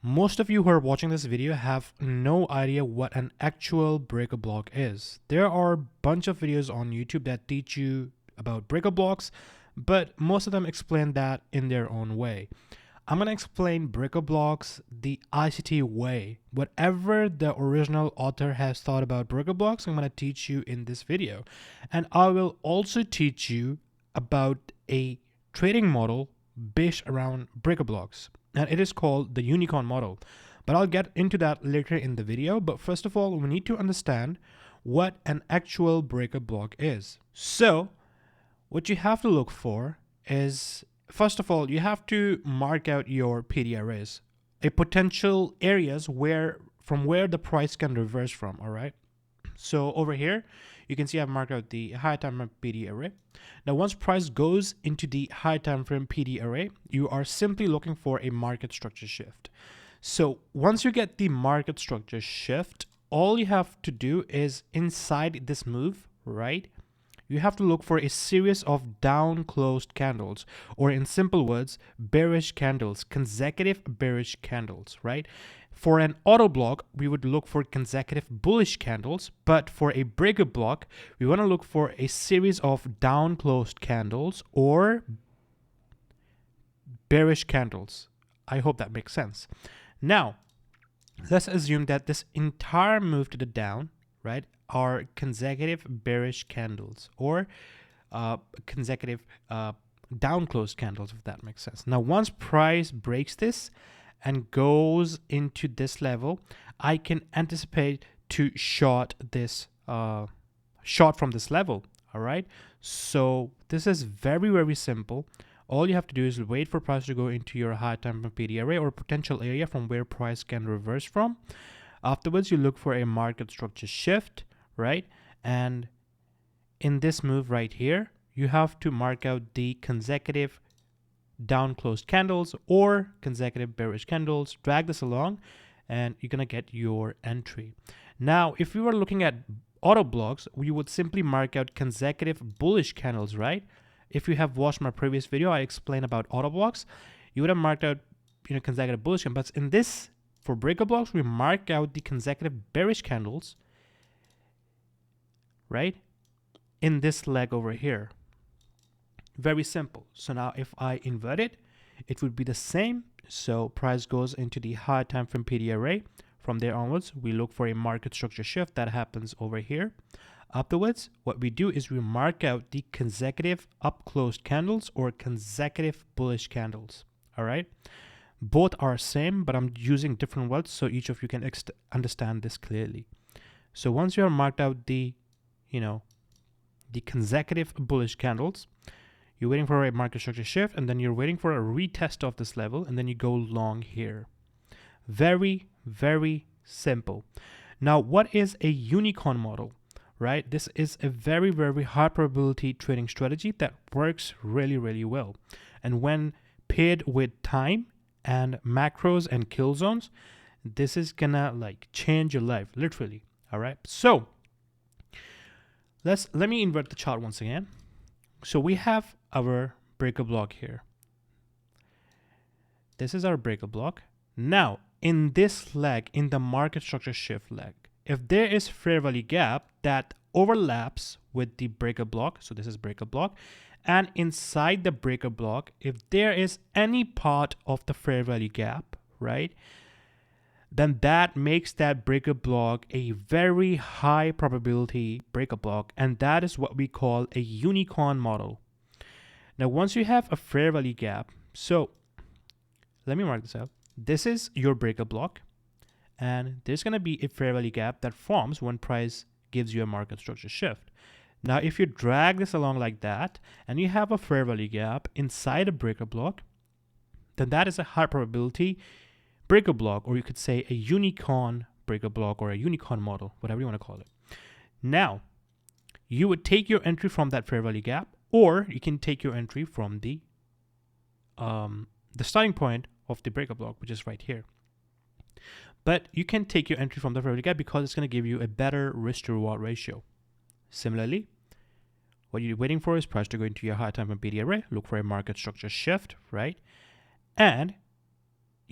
Most of you who are watching this video have no idea what an actual breaker block is. There are a bunch of videos on YouTube that teach you about breaker blocks, but most of them explain that in their own way. I'm going to explain breaker blocks the ICT way. Whatever the original author has thought about breaker blocks, I'm going to teach you in this video. And I will also teach you about a trading model based around breaker blocks. And it is called the Unicon model. But I'll get into that later in the video. But first of all, we need to understand what an actual breaker block is. So what you have to look for is, first of all, you have to mark out your PD arrays, a potential areas from where the price can reverse from, all right? So over here, you can see I've marked out the high time frame PD array. Now, once price goes into the high time frame PD array, you are simply looking for a market structure shift. So once you get the market structure shift, all you have to do is inside this move, right? You have to look for a series of down closed candles, or in simple words, bearish candles, consecutive bearish candles, right? For an auto block, we would look for consecutive bullish candles, but for a breaker block, we want to look for a series of down closed candles or bearish candles. I hope that makes sense. Now, let's assume that this entire move to the down, right, are consecutive bearish candles or consecutive down closed candles, if that makes sense. Now, once price breaks this and goes into this level, I can anticipate to short this short from this level. All right, so this is very, very simple. All you have to do is wait for price to go into your high time frame PD array or potential area from where price can reverse from. Afterwards, you look for a market structure shift, right? And in this move right here, you have to mark out the consecutive down closed candles or consecutive bearish candles, drag this along, and you're gonna get your entry. Now, if we were looking at auto blocks, we would simply mark out consecutive bullish candles, right? If you have watched my previous video, I explained about auto blocks, you would have marked out, consecutive bullish candles. But in this, for breaker blocks, we mark out the consecutive bearish candles, right, in this leg over here. Very simple. So now if I invert it, it would be the same. So price goes into the high time frame PD array. From there onwards, we look for a market structure shift that happens over here. Afterwards, what we do is we mark out the consecutive up closed candles or consecutive bullish candles. All right. Both are same, but I'm using different words so each of you can understand this clearly. So once you have marked out the consecutive bullish candles, you're waiting for a market structure shift, and then you're waiting for a retest of this level, and then you go long here. Very, very simple. Now, what is a Unicon model, right? This is a very, very high probability trading strategy that works really, really well. And when paired with time and macros and kill zones, this is gonna change your life, literally. All right. So let me invert the chart once again. So we have our breaker block here. This is our breaker block. Now, in this leg, in the market structure shift leg, if there is fair value gap that overlaps with the breaker block, so this is breaker block, and inside the breaker block, if there is any part of the fair value gap, right, then that makes that breaker block a very high probability breaker block, and that is what we call a Unicon model. Now, once you have a fair value gap, so let me mark this out. This is your breaker block, and there's going to be a fair value gap that forms when price gives you a market structure shift. Now, if you drag this along like that, and you have a fair value gap inside a breaker block, then that is a high probability breaker block, or you could say a Unicon breaker block or a Unicon model, whatever you want to call it. Now, you would take your entry from that fair value gap, or you can take your entry from the starting point of the breaker block, which is right here. But you can take your entry from the fair value gap because it's going to give you a better risk to reward ratio. Similarly, what you're waiting for is price to go into your high time frame PD array, look for a market structure shift, right? And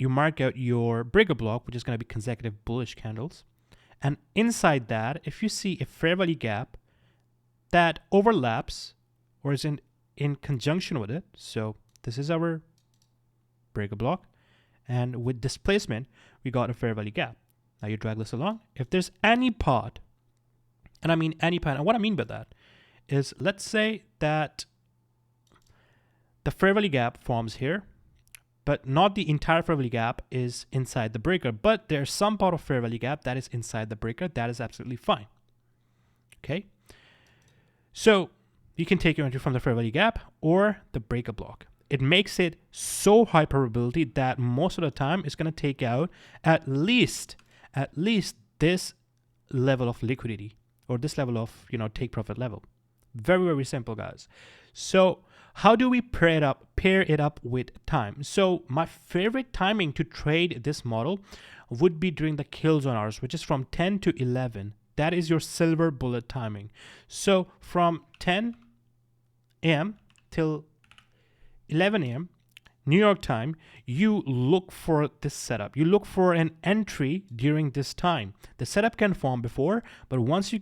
you mark out your breaker block, which is going to be consecutive bullish candles. And inside that, if you see a fair value gap that overlaps or is in conjunction with it, so this is our breaker block, and with displacement, we got a fair value gap. Now you drag this along. If there's any part, and I mean any part, and what I mean by that is, let's say that the fair value gap forms here, but not the entire fair value gap is inside the breaker, but there's some part of fair value gap that is inside the breaker. That is absolutely fine. Okay. So you can take your entry from the fair value gap or the breaker block. It makes it so high probability that most of the time it's going to take out at least this level of liquidity, or this level of, take profit level. Very, very simple, guys. So how do we pair it up with time? So my favorite timing to trade this model would be during the kill zone hours, which is from 10 to 11. That is your silver bullet timing. So from 10 a.m. till 11 a.m. New York time, you look for this setup. You look for an entry during this time. The setup can form before, but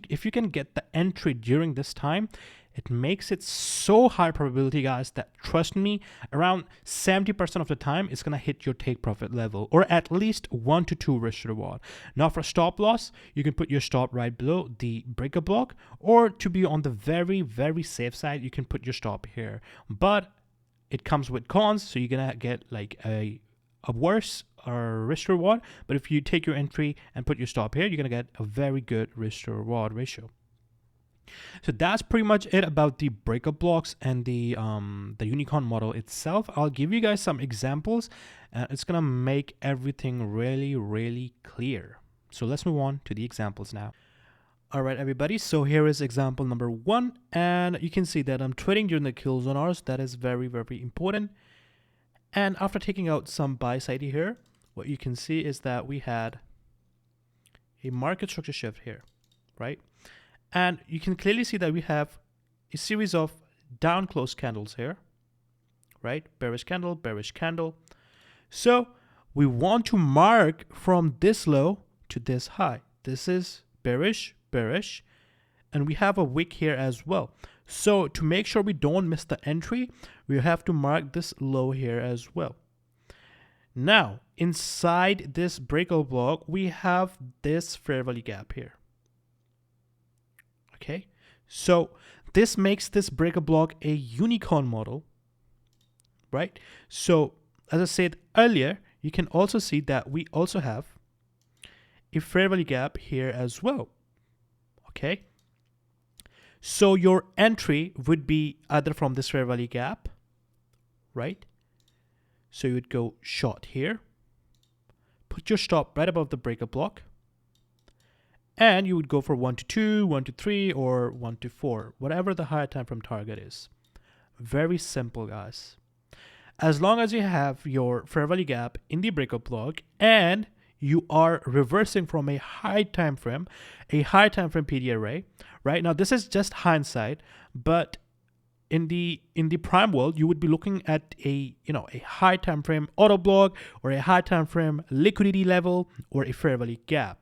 if you can get the entry during this time, it makes it so high probability, guys, that trust me, around 70% of the time, it's going to hit your take profit level, or at least 1 to 2 risk reward. Now for stop loss, you can put your stop right below the breaker block, or to be on the very, very safe side, you can put your stop here. But it comes with cons, so you're going to get like a worse risk reward. But if you take your entry and put your stop here, you're going to get a very good risk to reward ratio. So that's pretty much it about the breakup blocks and the Unicon model itself. I'll give you guys some examples, and it's gonna make everything really, really clear. So let's move on to the examples now. All right, everybody. So here is example number 1, and you can see that I'm trading during the kill zone hours. That is very, very important. And after taking out some buy side here, what you can see is that we had a market structure shift here, right? And you can clearly see that we have a series of down close candles here, right? Bearish candle, bearish candle. So we want to mark from this low to this high. This is bearish, bearish, and we have a wick here as well. So to make sure we don't miss the entry, we have to mark this low here as well. Now, inside this breakout block, we have this fair value gap here. Okay, so this makes this breaker block a Unicon model, right? So as I said earlier, you can also see that we also have a fair value gap here as well. Okay, so your entry would be either from this fair value gap, right? So you would go short here, put your stop right above the breaker block, and you would go for 1 to 2, 1 to 3, or 1 to 4, whatever the higher time frame target is. Very simple, guys. As long as you have your fair value gap in the breakup block and you are reversing from a high time frame PD array, right? Now this is just hindsight, but in the prime world, you would be looking at a high time frame auto block, or a high time frame liquidity level, or a fair value gap.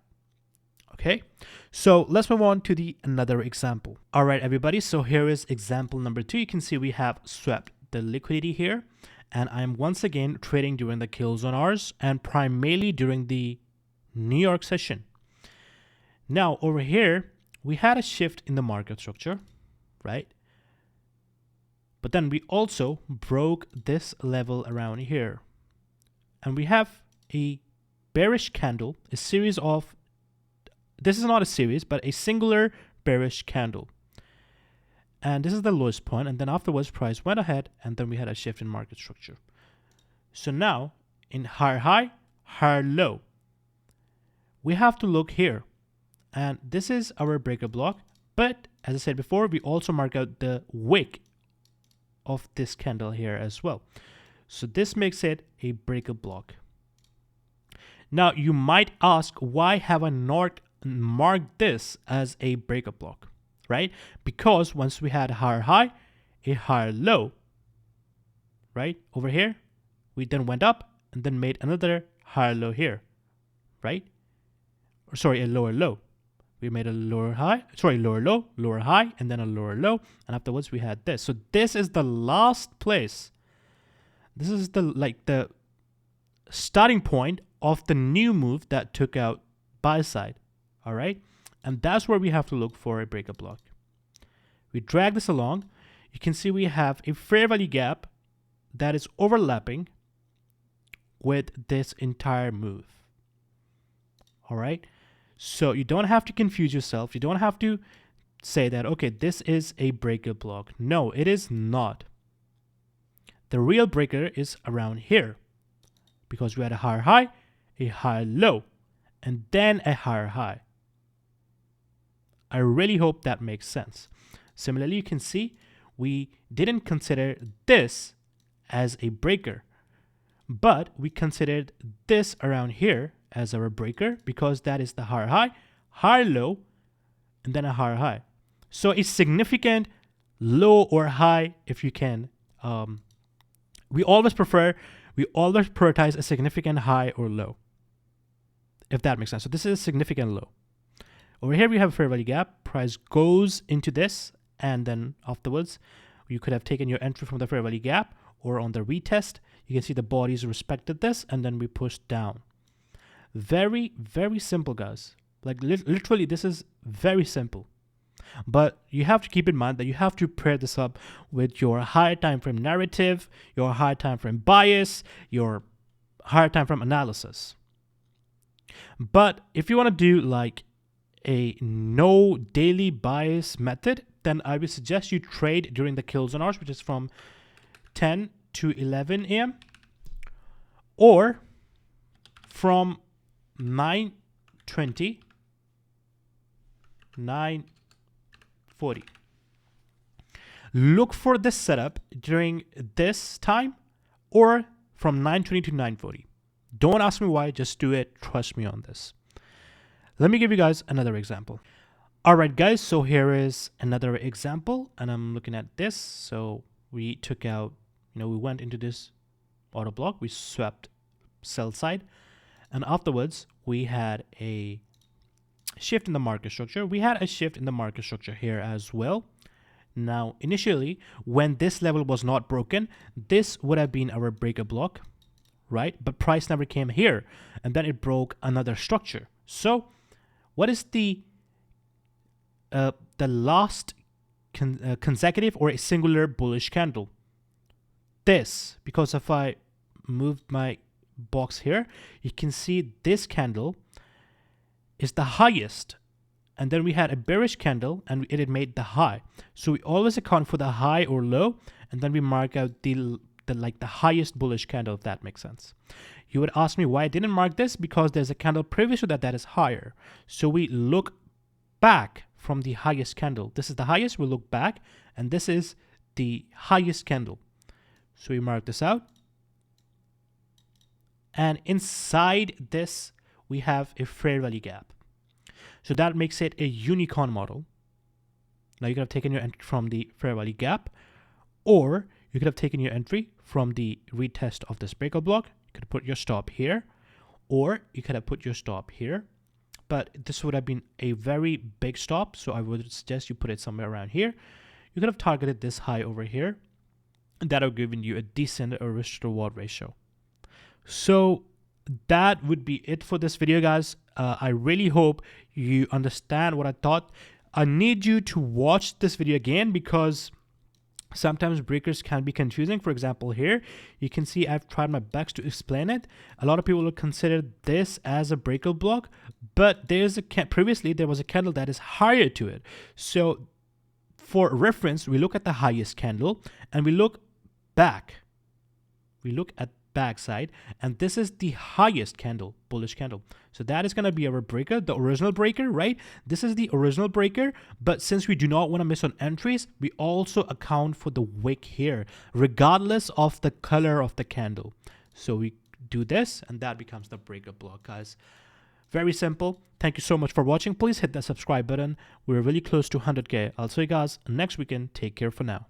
Okay, so let's move on to another example. All right, everybody. So here is example number 2. You can see we have swept the liquidity here, and I'm once again trading during the kill zone hours and primarily during the New York session. Now over here, we had a shift in the market structure, right? But then we also broke this level around here, and we have a bearish candle, a series of, this is not a series, but a singular bearish candle. And this is the lowest point, and then afterwards price went ahead, and then we had a shift in market structure. So now in higher high, higher low, we have to look here, and this is our breaker block. But as I said before, we also mark out the wick of this candle here as well. So this makes it a breaker block. Now you might ask, why have I not marked this as a breaker block, right? Because once we had a higher high, a higher low, right? Over here, we then went up and then made another higher low here, right? Or sorry, a lower low. We made a lower high, sorry, lower low, lower high, and then a lower low, and afterwards we had this. So this is the last place. This is the starting point of the new move that took out buy side. All right, and that's where we have to look for a breakup block. We drag this along. You can see we have a fair value gap that is overlapping with this entire move. All right, so you don't have to confuse yourself. You don't have to say that, okay, this is a breakup block. No, it is not. The real breaker is around here because we had a higher high, a higher low, and then a higher high. I really hope that makes sense. Similarly, you can see we didn't consider this as a breaker, but we considered this around here as our breaker because that is the higher high, higher low, and then a higher high. So a significant low or high, if you can. We always prioritize a significant high or low, if that makes sense. So this is a significant low. Over here we have a fair value gap. Price goes into this, and then afterwards you could have taken your entry from the fair value gap or on the retest. You can see the bodies respected this, and then we pushed down. Very, very simple, guys. Like literally, this is very simple. But you have to keep in mind that you have to pair this up with your higher time frame narrative, your higher time frame bias, your higher time frame analysis. But if you want to do like a no daily bias method, then I would suggest you trade during the kill zone hours, which is from 10 to 11 a.m. or from 9:20 9:40. Look for this setup during this time or from 9:20 to 9:40. Don't ask me why, just do it. Trust me on this. Let me give you guys another example. All right, guys, so here is another example, and I'm looking at this. So we took out, we went into this order block, we swept sell side, and afterwards we had a shift in the market structure. We had a shift in the market structure here as well. Now, initially, when this level was not broken, this would have been our breaker block, right? But price never came here, and then it broke another structure. So what is the last consecutive or a singular bullish candle? This, because if I move my box here, you can see this candle is the highest, and then we had a bearish candle and it had made the high. So we always account for the high or low, and then we mark out the highest bullish candle, if that makes sense. You would ask me why I didn't mark this, because there's a candle previous to that is higher. So we look back from the highest candle. This is the highest, we look back, and this is the highest candle. So we mark this out, and inside this we have a fair value gap. So that makes it a Unicon model. Now you could have taken your entry from the fair value gap, or you could have taken your entry from the retest of this breakout block. You could put your stop here, or you could have put your stop here. But this would have been a very big stop, so I would suggest you put it somewhere around here. You could have targeted this high over here, and that would have given you a decent risk to reward ratio. So that would be it for this video, guys. I really hope you understand what I thought. I need you to watch this video again, because sometimes breakers can be confusing. For example, here you can see I've tried my best to explain it. A lot of people will consider this as a breakout block, but previously there was a candle that is higher to it. So for reference, we look at the highest candle and we look back. We look at backside, and this is the highest candle, bullish candle. So that is going to be our breaker, the original breaker, right? This is the original breaker, but since we do not want to miss on entries, we also account for the wick here, regardless of the color of the candle. So we do this, and that becomes the breaker block, guys. Very simple. Thank you so much for watching. Please hit that subscribe button. We're really close to 100K. I'll see you guys next weekend. Take care for now.